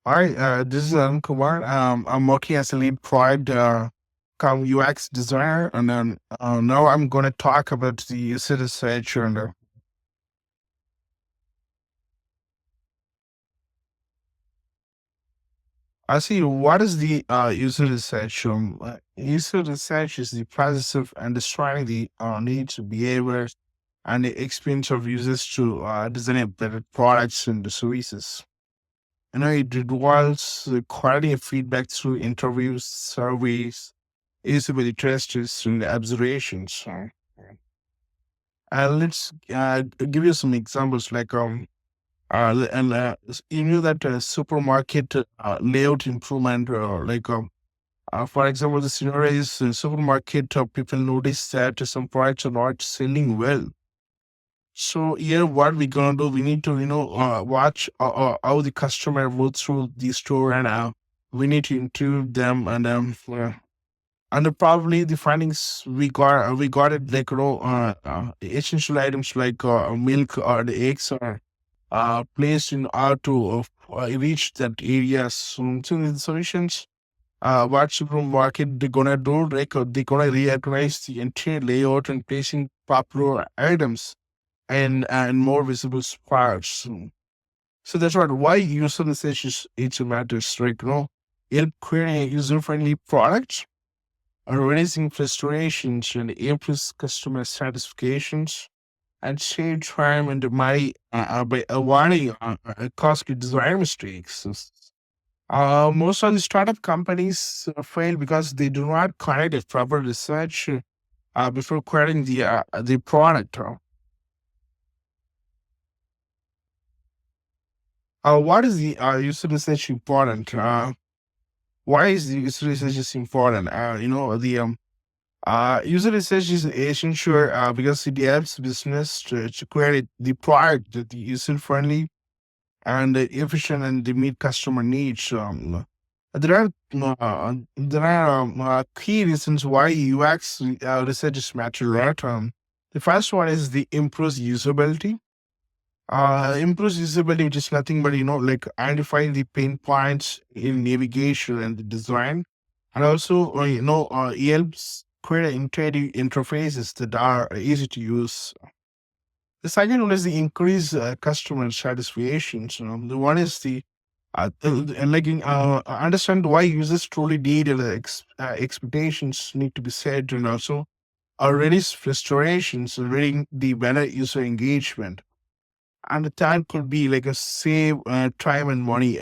Hi, this is Arun Kumar. I'm working as a lead product come UX designer, and then now I'm going to talk about the user research. And I see what is the user research. User research is the process of understanding the needs, behaviors, and the experience of users to design a better products and services. It involves quality of feedback through interviews, surveys, usability tests, and observations. Let's give you some examples like you know that supermarket layout improvement, for example, the scenario is supermarket. People notice that some products are not selling well. So here, what we gonna do? We need to, watch how the customer moves through the store, and we need to include them, and probably the findings we got it like essential items like milk or the eggs are placed in order to reach that area. So the solutions, what supermarket they're gonna do, like they're gonna reorganize the entire layout and placing popular items and more visible spots. So that's what why user research is it matters, right? Help create user friendly products, reducing frustrations and improves customer satisfactions, and save time and money by avoiding costly design mistakes. Most of the startup companies fail because they do not conduct a proper research before creating the product. What is the user research important? Why is the user research is important? The user research is essential because it helps business to create the product that is user friendly and efficient and to meet customer needs. There are key reasons why UX research is matter, right? The first one is the improves usability. Improves usability, which is nothing but like identifying the pain points in navigation and the design, and also helps create intuitive interfaces that are easy to use. The second one is the increase customer satisfaction. The one is the understand why users truly need and expectations need to be set, and also reduce frustrations and reading the better user engagement. And the third could be like a save time and money.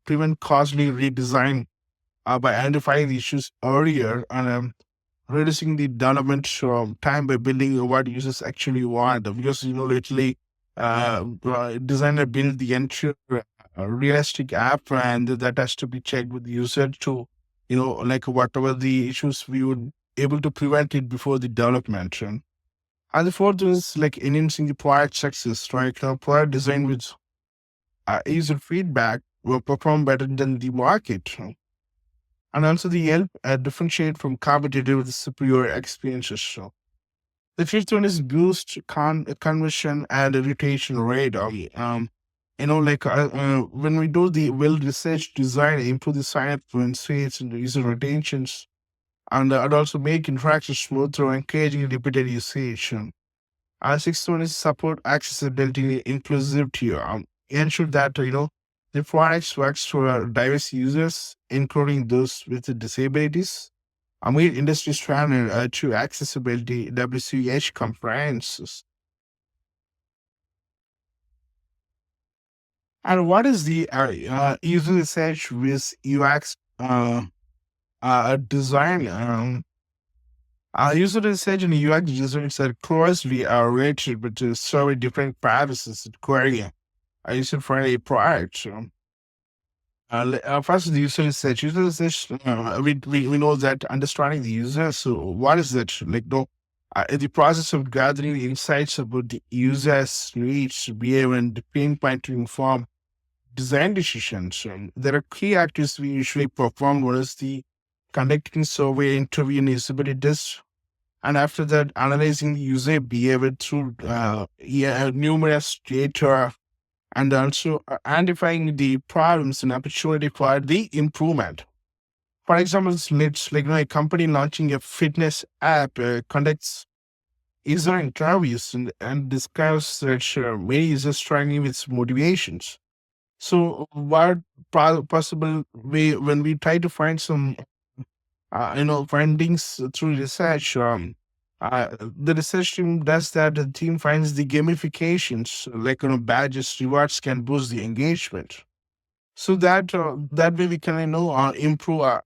Prevent costly redesign by identifying the issues earlier, and reducing the development time by building what users actually want. Because literally, designer build the entire realistic app, and that has to be checked with the user to like whatever the issues we would able to prevent it before the development. And the fourth is like enhancing the product success, right? Product design with user feedback will perform better than the market. And also the help differentiate from competitive with superior experiences. So the fifth one is boost conversion and retention rate. When we do the well research design, improve the sign up rates and the user retentions, and also make interactions smoother, encouraging repeated usage. Sixth one is support accessibility, inclusivity. Ensure that the products works for diverse users, including those with disabilities. I mean, industry standard to accessibility, WCH compliance. And what is the user research with UX design? User research and UX designs are closely related, but serve different purposes to query a user-friendly product. First, the user research. User research, we know that understanding the user. So, what is that? The process of gathering insights about the user's needs, behavior, and the pain point to inform design decisions. There are key activities we usually perform. One is the conducting survey, interview, and usability tests. And after that, analyzing the user behavior through numerous data and also identifying the problems and opportunity for the improvement. For example, let's like a company launching a fitness app conducts user interviews and discusses that many users struggling with motivations. So, what possible way when we try to find some findings through research? The research team does that. The team finds the gamifications like badges, rewards can boost the engagement. So that way we can improve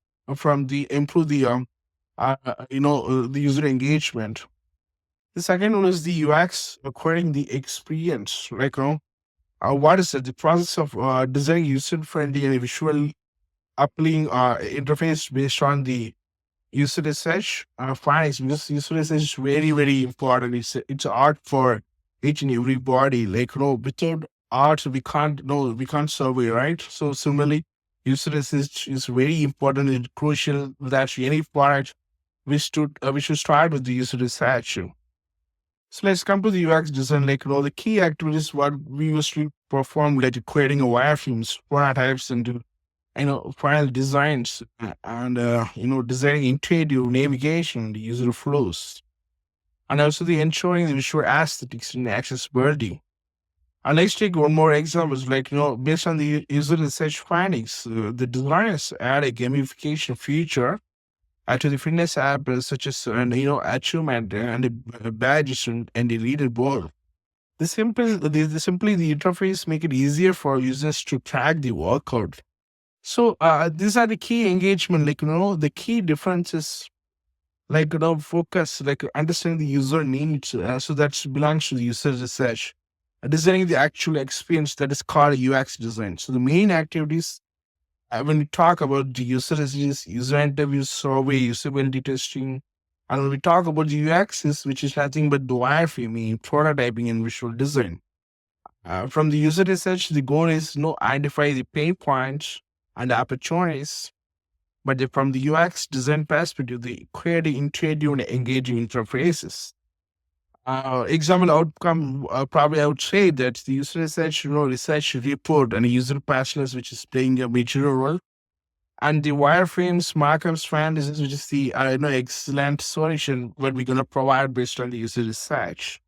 improve the user engagement. The second one is the UX acquiring the experience. What is it? The process of designing user friendly and visual appealing interface based on the user research findings. Because user research is very very important. It's art for each and everybody. Without art we can't we can't survey, right? So similarly, user research is very important and crucial that any product we should start with the user research. So let's come to the UX design. The key activities what we usually perform, like creating a wireframes, prototypes, and final designs, and designing intuitive navigation, the user flows, and also the ensuring the visual aesthetics and accessibility. And let's take one more example. Based on the user research findings, the designers add a gamification feature to the fitness app, such as achievement and the badges and the leaderboard. The interface make it easier for users to track the workout. So these are the key engagement. The key differences. Focus, understanding the user needs. So that belongs to the user research. Designing the actual experience, that is called UX design. So the main activities when we talk about the user research, user interviews, survey, usability testing, and when we talk about the UX, which is nothing but the wireframing, prototyping, and visual design. From the user research, the goal is identify the pain points and the opportunities. But from the UX design perspective, the creating intuitive and engaging interfaces. Example outcome, probably I would say that the user research, research report and user passions, which is playing a major role, and the wireframes, markups, fantasies, which is the excellent solution what we're gonna provide based on the user research.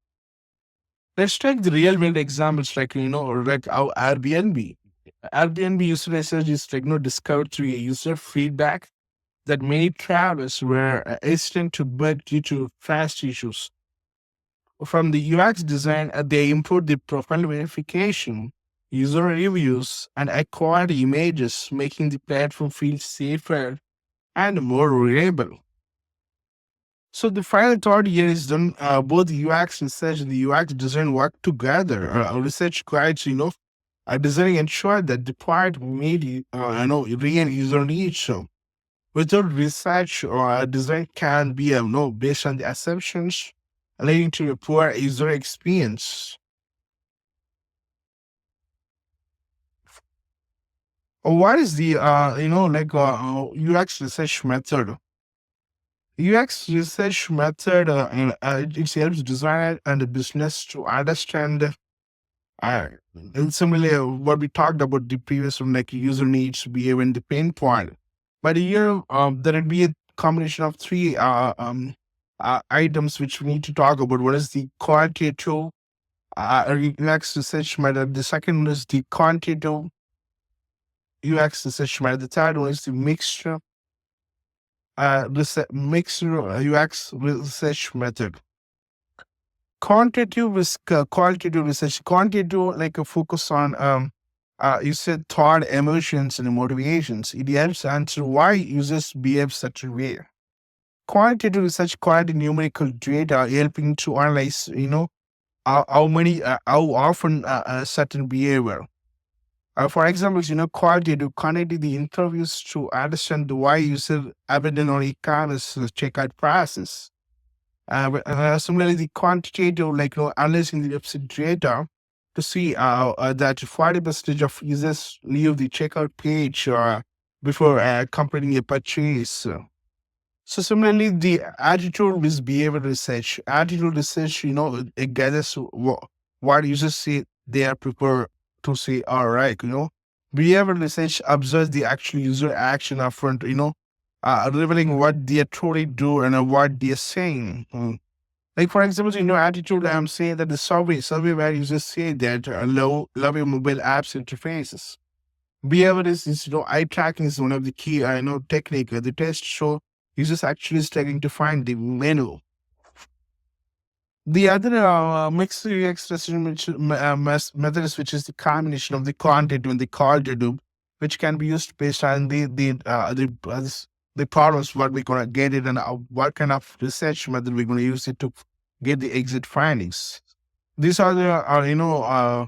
Let's take the real world examples like our Airbnb. Airbnb user research is discovered through a user feedback that many travelers were hesitant to book due to trust issues. From the UX design, they improved the profile verification, user reviews, and quality images, making the platform feel safer and more reliable. So the final thought here is done. Both the UX research and the UX design work together. Research guides, designing ensure that the product made, real user needs. So without research or design can be, based on the assumptions, leading to a poor user experience. What is the, UX research method? UX research method, it helps designer and the business to understand, and similarly, what we talked about the previous one, like user needs, behavior, and the pain point. But here, there will be a combination of three items which we need to talk about. One is the quantitative UX research method. The second one is the quantitative UX research method. The third one is the mixed UX research method. Qualitative research. Quantitative, like a focus on you said thought, emotions, and motivations. It helps answer why users behave such a way. Quantitative research, quite numerical data, helping to analyze, how often certain behavior. For example, qualitative connecting the interviews to understand why user abandon or e-commerce checkout process. Similarly, the quantitative, analyzing the website data to see that 40% of users leave the checkout page before completing a purchase. So similarly, the attitude with behavior research. Attitude research, it gathers what users say they are prefer to say, all right, behavioral research observes the actual user action upfront, revealing what they truly do and what they're saying. Like for example, attitude. I'm saying that the survey where users say that love your mobile apps interfaces. Behavior is eye tracking is one of the key technique. The test show users actually struggling to find the menu. The other mixed UX methods, which is the combination of the quantitative and the qualitative, which can be used based on the problems what we're gonna get it and what kind of research method we're gonna use it to get the exit findings. These are the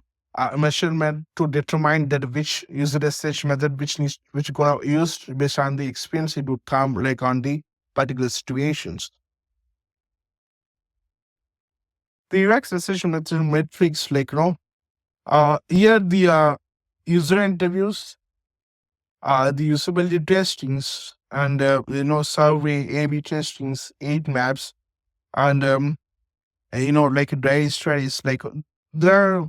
measurement to determine that which user research method which gonna used based on the experience it would come like on the particular situations. The UX research method metrics like here the user interviews, the usability testings, and survey A/B testings, eight maps, and like daily studies. Like there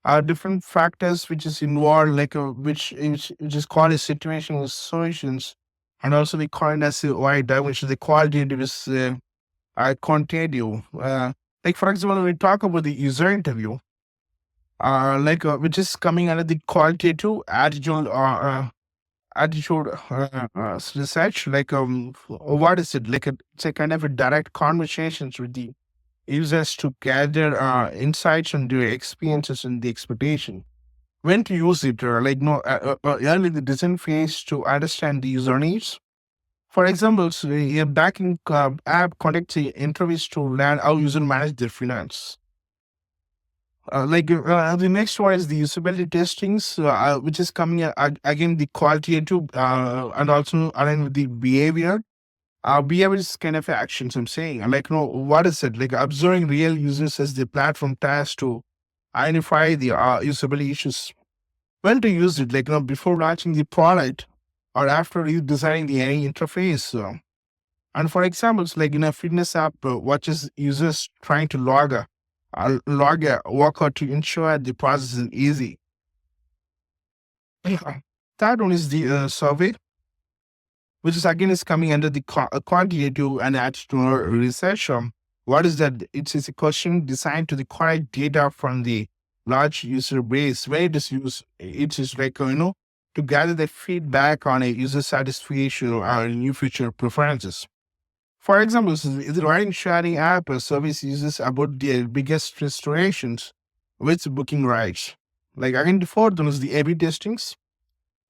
are different factors which is involved, like which is called as situational solutions, and also we call it as a wide dimension. The qualitative is quantitative. Like for example, when we talk about the user interview, which is coming under the qualitative attitude research. Like what is it? Like it's a kind of a direct conversations with the users to gather insights on their experiences and the expectation. When to use it, early in the design phase to understand the user needs. For example, so a banking app conducts the interviews to learn how user manage their finance. The next one is the usability testings, which is coming again the qualitative and also aligned with the behavior. Behavior is kind of actions. I'm saying, like, what is it? Like observing real users as the platform task to identify the usability issues. When to use it, like before launching the product or after you designing the any interface. And for examples, like in a fitness app, watches users trying to log a workout to ensure the process is easy. Third one is the survey, which is again is coming under the quantitative and attitudinal research. What is that? It is a question designed to the correct data from the large user base. Where it is used, it is like to gather the feedback on a user satisfaction or new future preferences. For example, the riding sharing app or service uses about their biggest frustrations with booking rides. Like again, the fourth one is the A/B testings,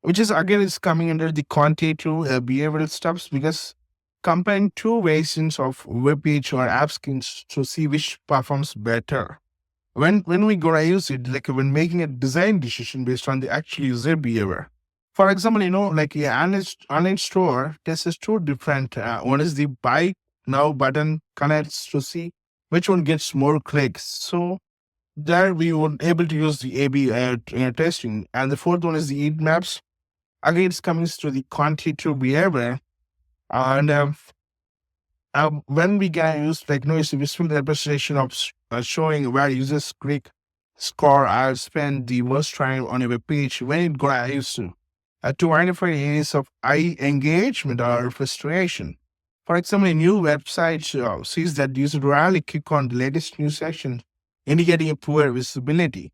which is again is coming under the quantitative behavioral steps because comparing two versions of web page or app skins to see which performs better. When we gonna use it, like when making a design decision based on the actual user behavior. For example, like a online store tests two different. One is the buy now button connects to see which one gets more clicks. So there we would able to use the A/B testing. And the fourth one is the heat maps. Again, it's coming to the quantitative behavior. And when we can use like it's a visual representation of showing where users click, score, or spend the most time on a web page when it got used to identify areas of high engagement or frustration. For example, a new website sees that users rarely click on the latest news section, indicating a poor visibility.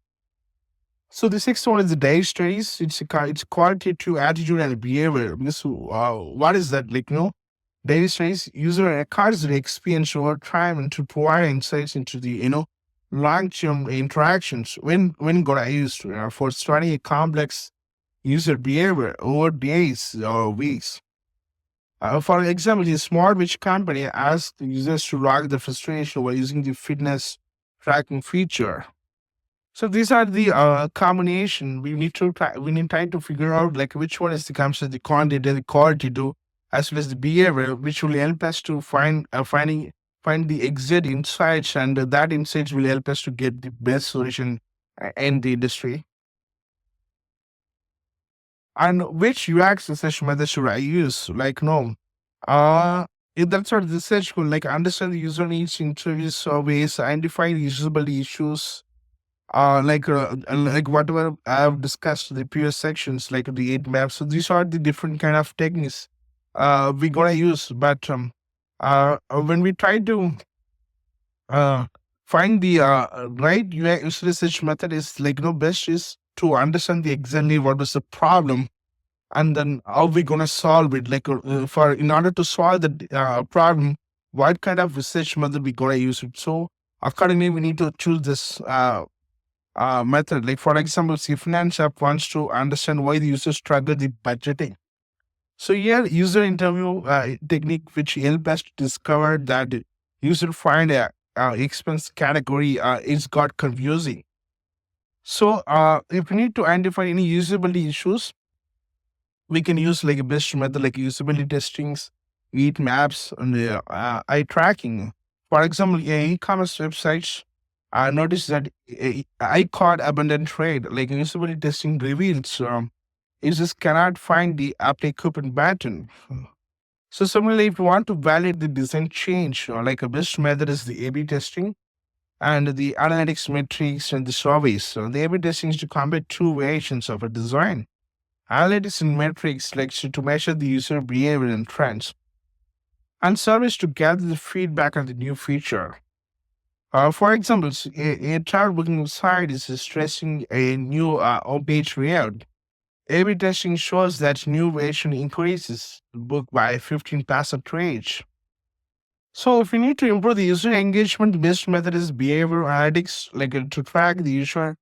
So the sixth one is the day studies. It's qualitative attitude and behavior. Because what is that? Like daily studies user records the experience over time and to provide insights into the long-term interactions when got used for studying a complex user behavior over days or weeks. For example, the smart which company asks the users to log the frustration while using the fitness tracking feature. So these are the combination we need time to figure out like which one is the comes to the quantity, the quality to as well as the behavior, which will help us to find the exact insights, and that insights will help us to get the best solution in the industry. And which UX research method should I use? Like no, if that's what research could like understand the user needs, interview surveys, identify usability issues, like whatever I have discussed the previous sections, like the eight maps. So these are the different kind of techniques we gonna use. But when we try to uh, find the right UX research method, is like best is to understand the exactly what is the problem, and then how we gonna solve it. Like for in order to solve the problem, what kind of research method we gonna use it. So accordingly, we need to choose this method. Like for example, see finance app wants to understand why the users struggle with budgeting. So here, user interview technique, which help us to discover that user find a expense category is got confusing. So if we need to identify any usability issues, we can use like a best method like usability testings, heat maps, and eye tracking. For example, e-commerce websites notice that I caught abundant trade. Like usability testing reveals users cannot find the apply coupon button. So similarly, if you want to validate the design change, like a best method is the A/B testing and the analytics metrics and the surveys. So the A/B testing is to compare two variations of a design. Analytics and metrics like to measure the user behavior and trends, and surveys to gather the feedback on the new feature. For example, a travel booking site is stressing a new homepage layout. A/B testing shows that new version increases the book by 15% range. So, if we need to improve the user engagement, the best method is behavior analytics, like to track the user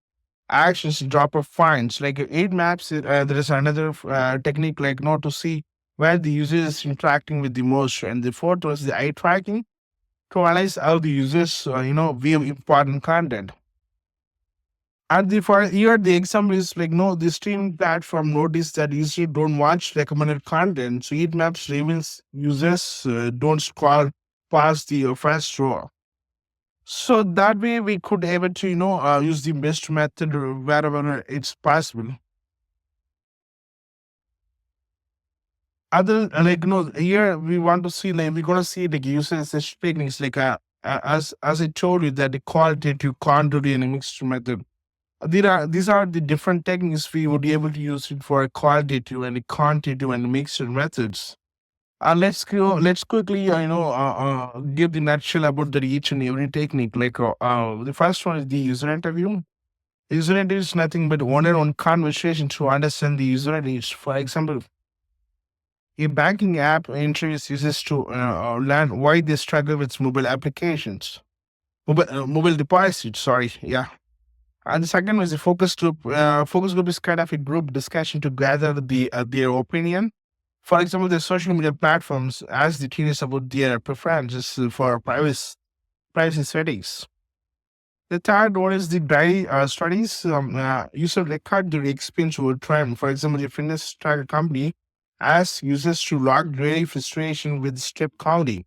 actions, drop of fines. Like eight maps, there is another technique like not to see where the user is interacting with the most. And the fourth was the eye tracking to analyze how the users, view important content. And the for here the example is like no, the streaming platform noticed that users don't watch recommended content. So heat maps reveals users don't scroll past the first row. So that way we could able to use the best method wherever it's possible. Other like here we want to see like we're gonna see like user such techniques like as I told you that the qualitative, quantitative, and a mixed method. These are the different techniques we would be able to use it for qualitative and quantitative and mixed methods. Let's quickly give the nutshell about the each and every technique. Like the first one is the user interview. User interview is nothing but one-on-one conversation to understand the user needs. For example, a banking app interviews users to learn why they struggle with mobile applications, mobile deposits. Sorry, yeah. And the second was the focus group. Focus group is kind of a group discussion to gather their opinion. For example, the social media platforms ask the teenagers about their preferences for privacy settings. The third one is the diary studies. User record their experience over time. For example, the fitness tracker company asks users to log daily frustration with step counting.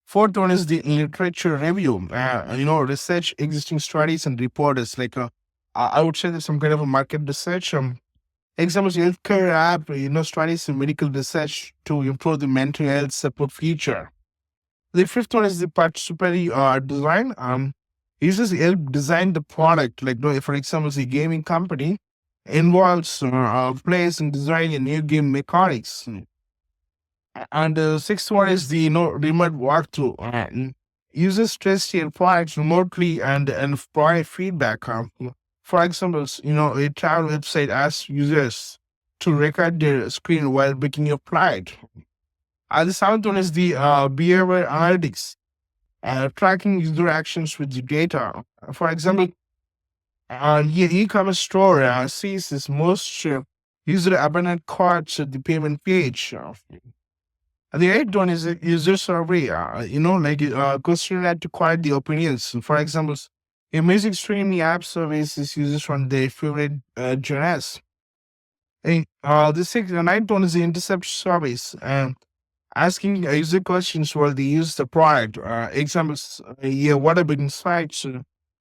Fourth one is the literature review. Research existing studies and reporters. Like I would say there's some kind of a market research. Examples, healthcare app, studies in medical research to improve the mental health support feature. The fifth one is the participatory design. Users help design the product. Like, for example, the gaming company involves players in designing a new game mechanics. And the sixth one is the remote walkthrough. Users test their products remotely and provide feedback. For example, a travel website asks users to record their screen while booking your flight. The seventh one is the behavior analytics, tracking user actions with the data. For example, e-commerce store sees this most user abandoned carts at the payment page. The eighth one is a user survey, questionnaire to quiet the opinions. For example, a music streaming app surveys its users on their favorite genres. The ninth one is the intercept surveys, asking user questions while they use the product. Examples, what are big sites?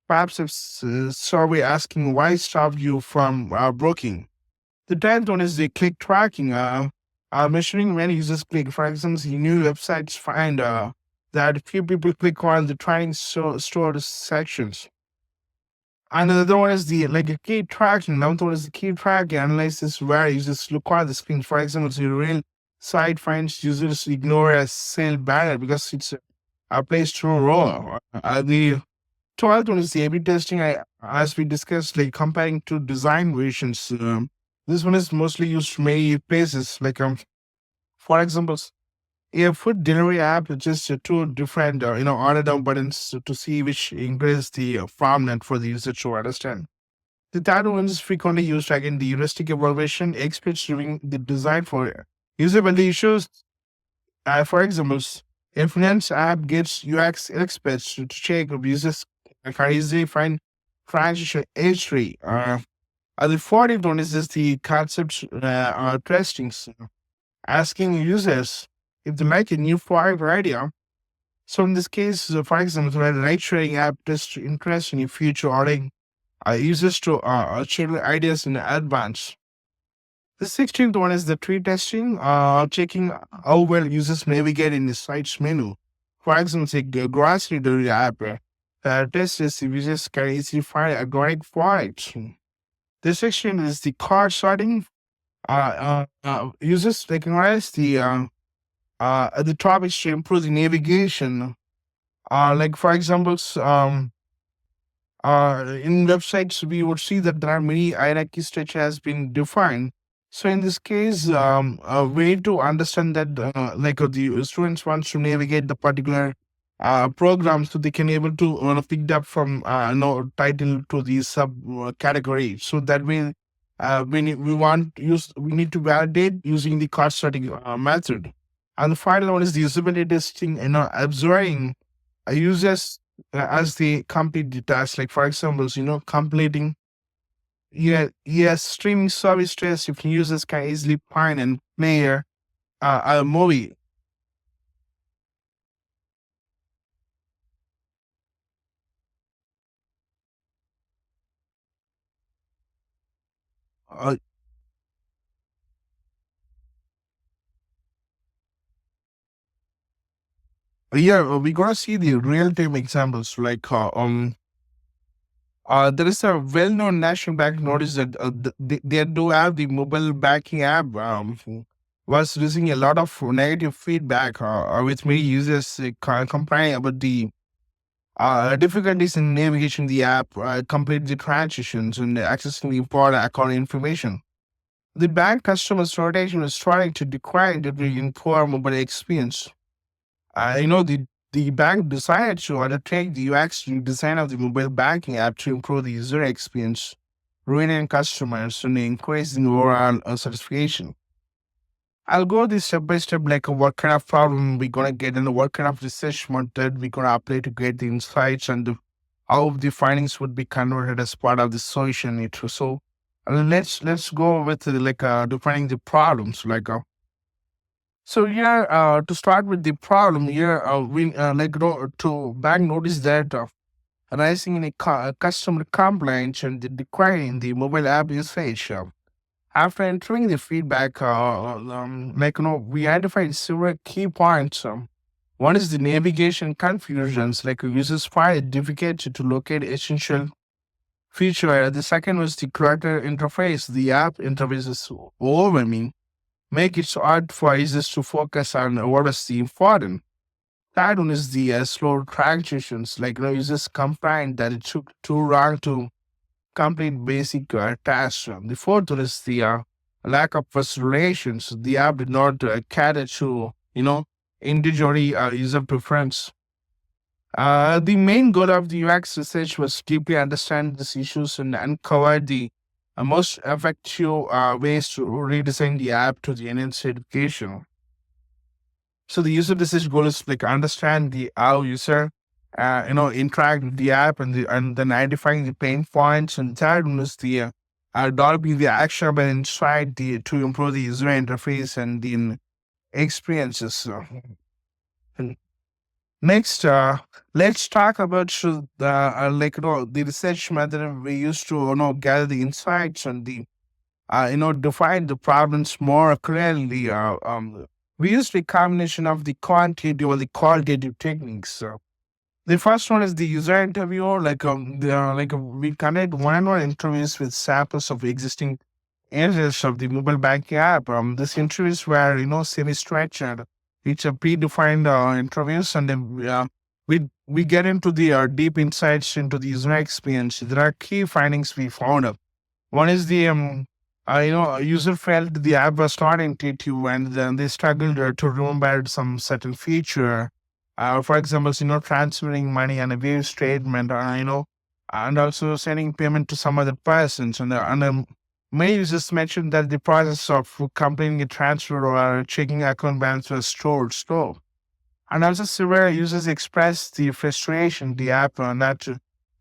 Perhaps a survey asking why stopped you from booking. The 10th one is the click tracking, measuring when users click. For example, the new websites find that few people click on the training store sections. And another one is the like a key tracking. Another one is the key tracking analysis where users look at the screen. For example, the real site finds users ignore a sale banner because it's a place to roll. The 12th one is the A/B testing. As we discussed, like comparing two design versions. This one is mostly used many places. Like for example, a food delivery app is just two different order down buttons to see which increase the farm net for the user to understand. The third one is frequently used again the heuristic evaluation, experts doing the design for usability issues. For example, a finance app gets UX experts to check if users can easily find transition history. The fourth one is just the concept testing, asking users if they like a new product or idea. So in this case, for example, a ride-sharing app tests interest in future ordering users to share ideas in advance. The 16th one is the tree testing, checking how well users navigate in the site's menu. For example, say grocery delivery app tests if users can easily find organic products. The section is the card sorting. Users recognize the topics to improve the navigation. Like for example, in websites, we would see that there are many hierarchy structure has been defined. So in this case, a way to understand that, the students wants to navigate the particular program, so they can able to pick it up from title to the sub category. So that way, we need to validate using the card sorting method. And the final one is the usability testing. Observing users as they complete the task. Like for example, completing yes, streaming service test if users can easily find and play a movie. Uh, yeah, we're gonna see the real time examples. Like there is a well-known national bank notice that they do have the mobile banking app was receiving a lot of negative feedback with many users complaining about the difficulties in navigation the app, complete the transitions, and accessing the important account information. The bank customer's rotation was trying to decline the poor mobile experience. The bank decided to undertake the UX design of the mobile banking app to improve the user experience, retaining customers, and increasing overall satisfaction. I'll go this step by step, like what kind of problem we're gonna get and what kind of research method we're gonna apply to get the insights and how the findings would be converted as part of the solution. So let's go with defining the problems. So here, to start with the problem here, we to bank notice that rising in customer complaints and the decline in the mobile app usage. After entering the feedback, we identified several key points. One is the navigation confusions, like users find it difficult to locate essential feature. The second was the clutter interface. The app interface is overwhelming, make it so hard for users to focus on what is the important. Third one is the slow transitions, like users complain that it took too long to complete basic tasks. The fourth one is the lack of relations. The app did not cater to, individually user preference. The main goal of the UX research was deeply understand these issues and uncover the most effective ways to redesign the app to the enhance education. So the user research goal is like understand the how user interact with the app and then identifying the pain points. And third one is the developing the actionable insight to improve the user interface and the experiences. And next, let's talk about the research method we used to gather the insights and the define the problems more clearly. We used a combination of the quantitative or the qualitative techniques. The first one is the user interview. We conduct one-on-one interviews with samples of existing users of the mobile banking app. These interviews were, semi-structured. It's a predefined interviews, and then we get into the deep insights into the user experience. There are key findings we found. One is the a user felt the app was not intuitive, and then they struggled to remember some certain feature. For example, transferring money and a wave statement, and also sending payment to some other persons. And many users mentioned that the process of completing a transfer or checking account balance was stored slow. And also, several users expressed the frustration the app not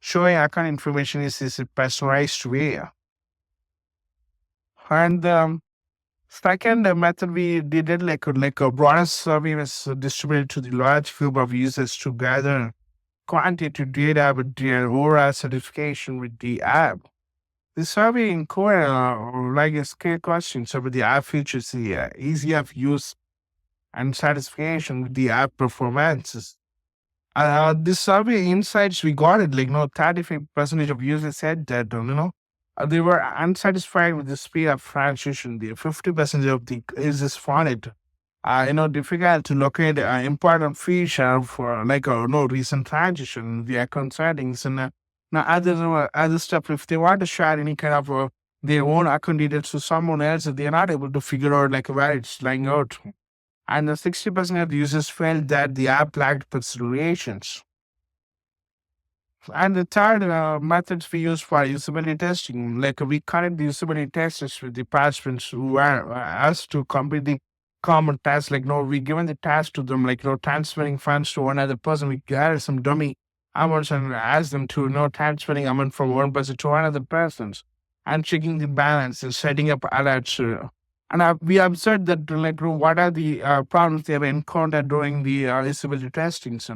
showing account information is a personalized way. And second method we did it like a broader survey was distributed to the large group of users to gather quantitative data with their overall satisfaction with the app. The survey included like a scale questions about the app features, the easy of use and satisfaction with the app performances. This survey insights we got it, 35% of users said that, they were unsatisfied with the speed of transition. The 50% of the users found it, difficult to locate important feature for no recent transition, the account settings, and now other stuff. If they want to share any kind of their own account details to someone else, they're not able to figure out like where it's lying out. And the 60% of the users felt that the app lacked considerations. And the third methods we use for usability testing, like we connect the usability testers with the participants who are asked to complete the common tasks. Like, no, we given the task to them, transferring funds to another person. We gather some dummy amounts and ask them to, transferring amount from one person to another person's and checking the balance and setting up alerts. And we observed that, what are the problems they have encountered during the usability testing. So,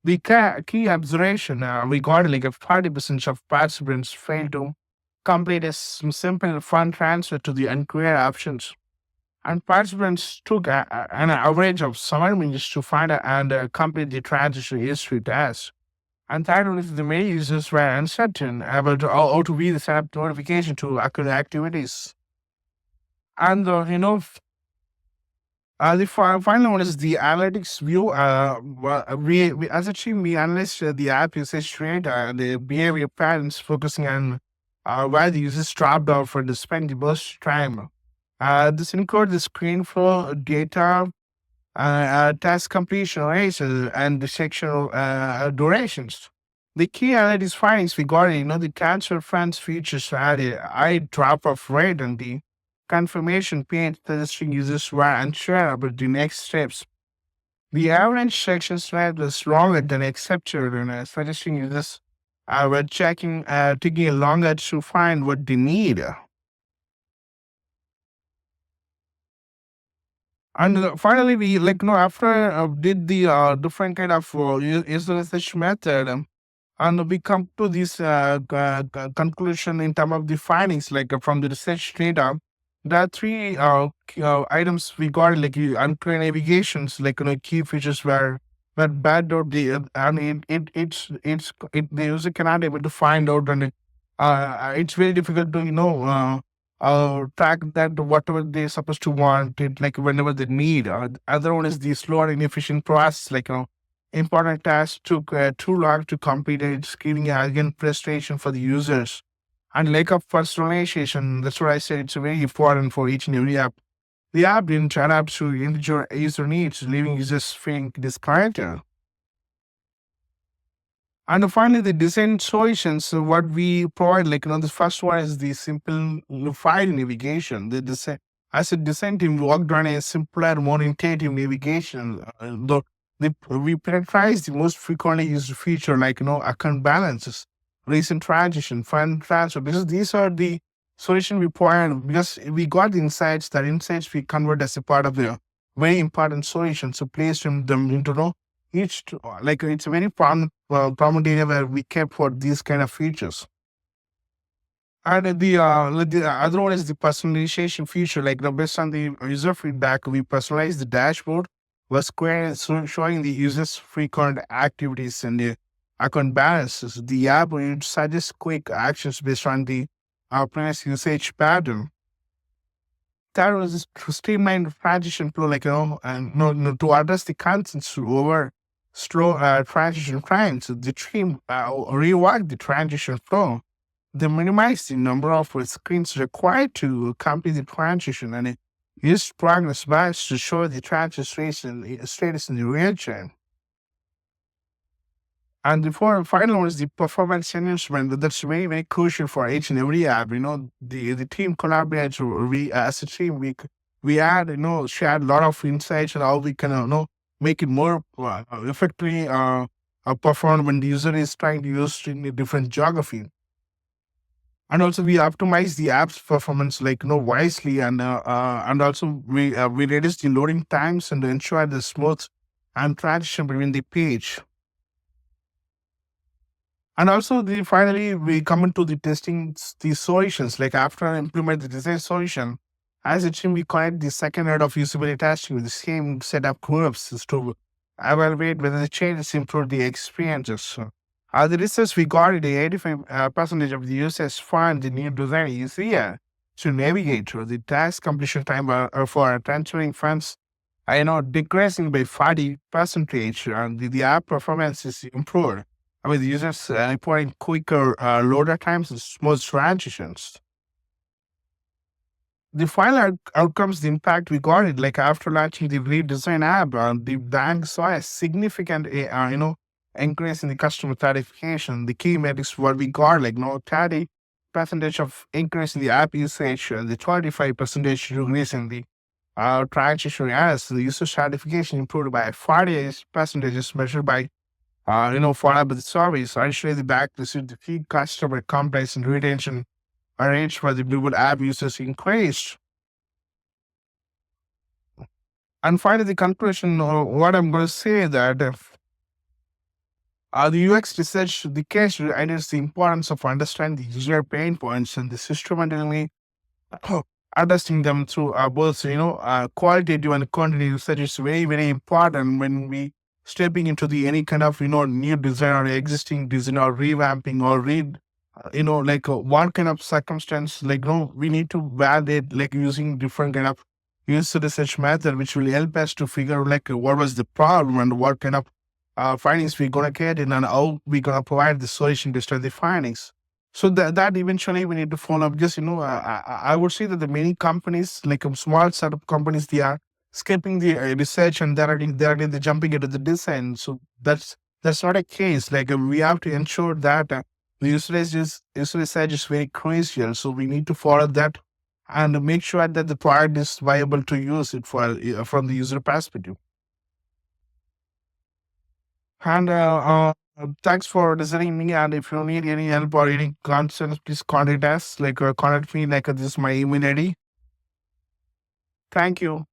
the key observation we got like a 40% of participants failed to complete a simple fund transfer to the unclear options. And participants took an average of 7 minutes to find and complete the transition history task. And third one is the many users were uncertain about how to read the setup notification to occur activities. And the final one is the analytics view. We as a team, we analyze the app usage rate, the behavior patterns, focusing on where the users dropped off or they spent the most time. This includes the screen flow data, task completion rates, and the sectional durations. The key analytics findings we got, the transfer funds features had a high drop-off rate, and the confirmation page suggesting users were unsure about the next steps. The average section slide was longer than accepted, and suggesting users were taking longer to find what they need. And finally, we after did the different kind of user research method, and we come to this conclusion in terms of the findings, from the research data. There are three items we got, unclear navigations, key features were bad or and the user cannot able to find out, and it's very difficult to track that whatever they're supposed to want it whenever they need. The other one is the slow and inefficient process, important tasks took too long to complete. It's creating again frustration for the users. And lack of personalization, that's what I said, it's very important for each and every app. The app didn't adapt to individual user needs, leaving users feeling disconnected. And finally, the design solutions, what we provide, the first one is the simplified navigation. As a design team, we worked on a simpler, more intuitive navigation. We prioritize the most frequently used feature, account balances, recent transition, fund transfer, because these are the solution we provide, because we got the insights. That insights we convert as a part of the very important solution. So place them into it's a very prominent area where we kept for these kind of features. And the other one is the personalization feature. Based on the user feedback, we personalize the dashboard was showing the users frequent activities and account balances. The app will suggest quick actions based on the player's usage pattern. That was to streamline the transition flow, like, and to address the concerns over slow transition times. The team reworked the transition flow. They minimized the number of screens required to complete the transition and used progress bars to show the transition status in the real time. And the final one is the performance enhancement. That's very, very crucial for each and every app. The team collaborates. We as a team, we add, shared a lot of insights on how we can, make it more effectively perform when the user is trying to use in a different geography. And also we optimize the app's performance, like, wisely, and also we reduce the loading times and ensure the smooth and transition between the page. And also, finally, we come into the testing the solutions. Like after I implement the design solution, as a team, we connect the second round of usability testing with the same set of groups to evaluate whether the changes improve the experiences. The research we got it, the 85% percentage of the users find the new design easier to navigate through. The task completion time for transferring funds decreasing by 40 percentage, and the app performance is improved. The users reporting quicker loader times and smooth transitions. The final outcomes, the impact we got it, like after launching the redesign app, the bank saw a significant, increase in the customer satisfaction. The key metrics what we got, like, 30 percentage of increase in the app usage, the 25 percentage increase in the transaction errors. The user satisfaction improved by 40 percentages measured by followed by the surveys. Additionally, the bank received the key customer complaints and retention range for the mobile app users increased. And finally, the conclusion, what I'm going to say that the UX research, the case highlights the importance of understanding the user pain points and the systematically understanding them through both, qualitative and quantitative research is very, very important when we stepping into the any kind of, new design or existing design or revamping or like one kind of circumstance, like, we need to validate, like using different kind of user research method, which will help us to figure like what was the problem and what kind of findings we're gonna get in and how we're gonna provide the solution based on the findings. So that eventually we need to follow up. Because I would say that the many companies, like small startup companies, they are skipping the research and they're jumping into the design. So that's not a case. Like we have to ensure that the user research is very crucial. So we need to follow that and make sure that the product is viable to use it for from the user perspective. And thanks for listening me. And if you need any help or any concerns, please contact us. Like contact me. Like this is my email ID. Thank you.